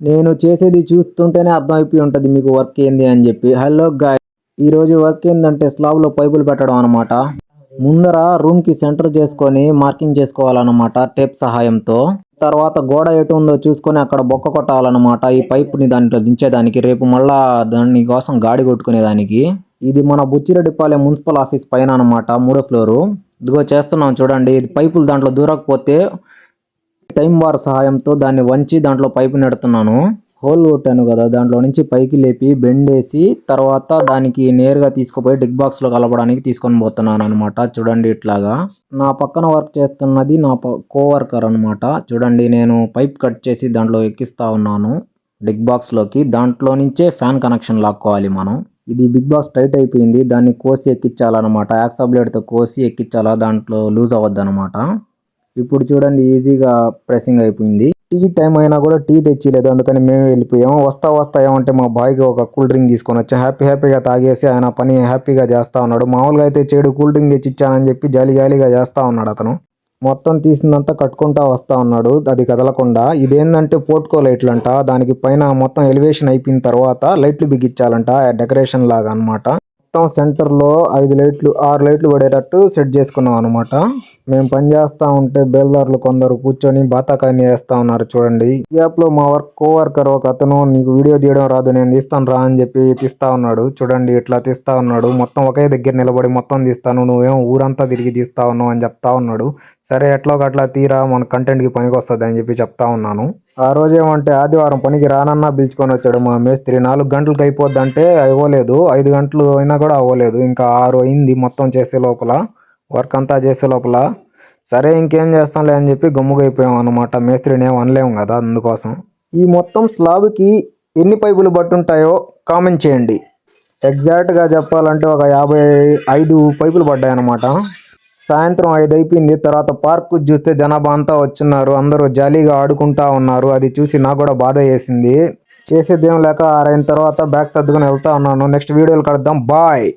నేను చేసేది చూస్తుంటేనే అర్థమైపోయి ఉంటుంది మీకు వర్క్ ఏంది అని చెప్పి. హలో గాయ్, ఈరోజు వర్క్ ఏంటంటే స్లాబ్లో పైపులు పెట్టడం అనమాట. ముందర రూమ్కి సెంటర్ చేసుకొని మార్కింగ్ చేసుకోవాలన్నమాట టేప్ సహాయంతో. తర్వాత గోడ ఎటు ఉందో చూసుకొని అక్కడ బొక్క కొట్టాలన్నమాట ఈ పైపుని దాంట్లో దించేదానికి, రేపు మళ్ళా దాని కోసం గాడి కొట్టుకునేదానికి. ఇది మన బుచ్చిరెడ్డిపాలెం మున్సిపల్ ఆఫీస్ పైన అనమాట, 3వ ఫ్లోరు. ఇదిగో చేస్తున్నాం చూడండి. ఇది పైపులు దాంట్లో దూరకపోతే టైం బార్ సహాయంతో దాన్ని వంచి దాంట్లో పైపు నెడుతున్నాను. హోల్ కొట్టాను కదా, దాంట్లో నుంచి పైకి లేపి బెండేసి తర్వాత దానికి నేరుగా తీసుకుపోయి డిగ్ బాక్స్లో కలపడానికి తీసుకొని పోతున్నాను అనమాట. చూడండి ఇట్లాగా. నా పక్కన వర్క్ చేస్తున్నది నా కోవర్కర్ అనమాట. చూడండి, నేను పైప్ కట్ చేసి దాంట్లో ఎక్కిస్తా ఉన్నాను డిగ్ బాక్స్లోకి. దాంట్లో నుంచే ఫ్యాన్ కనెక్షన్ లాక్కోవాలి మనం. ఇది బిగ్ బాక్స్ టైట్ అయిపోయింది, దాన్ని కోసి ఎక్కించాలన్నమాట. యాక్సా బ్లేడ్తో కోసి ఎక్కించాలా, దాంట్లో లూజ్ అవ్వద్దు అనమాట. ఇప్పుడు చూడండి ఈజీగా ప్రెసింగ్ అయిపోయింది. టీ టైం అయినా కూడా టీ తెచ్చిలేదు, అందుకని మేము వెళ్ళిపోయాం. వస్తా ఏమంటే మా బాయ్కి ఒక కూల్ డ్రింక్ తీసుకొని వచ్చాం. హ్యాపీగా తాగేసి ఆయన పని హ్యాపీగా చేస్తూ ఉన్నాడు. మామూలుగా అయితే చెడు కూల్ డ్రింక్ తెచ్చి ఇచ్చానని చెప్పి జాలీగా చేస్తూ ఉన్నాడు అతను. మొత్తం తీసిందంతా కట్టుకుంటా వస్తూ ఉన్నాడు, అది కదలకుండా. ఇదేంటంటే పోర్ట్కో లైట్లు అంట. దానికి పైన మొత్తం ఎలివేషన్ అయిపోయిన తర్వాత లైట్లు బిగించాలంట, డెకరేషన్ లాగా అనమాట. మొత్తం సెంటర్లో 6 లైట్లు పడేటట్టు సెట్ చేసుకున్నాం అనమాట. మేము పని చేస్తూ ఉంటే బేల్దారులు కొందరు కూర్చొని బాతాకాయని వేస్తూ ఉన్నారు చూడండి. ఈ గ్యాప్లో మా కోవర్కర్ ఒక అతను, నీకు వీడియో తీయడం రాదు, నేను తీస్తాను రా అని చెప్పి తీస్తా ఉన్నాడు. చూడండి ఇట్లా తీస్తా ఉన్నాడు. మొత్తం ఒకే దగ్గర నిలబడి మొత్తం తీస్తాను, నువ్వేం ఊరంతా తిరిగి తీస్తా ఉన్నావు అని చెప్తా ఉన్నాడు. సరే ఎట్లా అట్లా తీరా, మన కంటెంట్కి పనికి వస్తుంది అని చెప్పి చెప్తా ఉన్నాను. ఆ రోజు ఏమంటే ఆదివారం పనికి రానన్నా పిలుచుకొని వచ్చాడు మా మేస్త్రి. 4 గంటలకు అయిపోద్ది అంటే అవ్వలేదు, 5 గంటలు అయినా కూడా అవ్వలేదు. ఇంకా 6 అయింది మొత్తం చేసే లోపల, వర్క్ అంతా చేసే లోపల. సరే ఇంకేం చేస్తాంలే అని చెప్పి గమ్ముగా అయిపోయాం అనమాట. మేస్త్రిని ఏం అనలేము కదా, అందుకోసం. ఈ మొత్తం స్లాబ్కి ఎన్ని పైపులు పట్టుంటాయో కామెంట్ చేయండి. ఎగ్జాక్ట్గా చెప్పాలంటే ఒక 55 పైపులు పడ్డాయన్నమాట. సాయంత్రం 5 అయిపోయింది. తర్వాత పార్క్ చూస్తే జనాభా అంతా వచ్చున్నారు, అందరూ జాలీగా ఆడుకుంటా ఉన్నారు. అది చూసి నాకు కూడా బాధ వేసింది. చేసేదేం లేక 6 అయిన తర్వాత బ్యాగ్ సర్దుకొని వెళ్తా ఉన్నాను. నెక్స్ట్ వీడియోలు కలుద్దాం, బాయ్.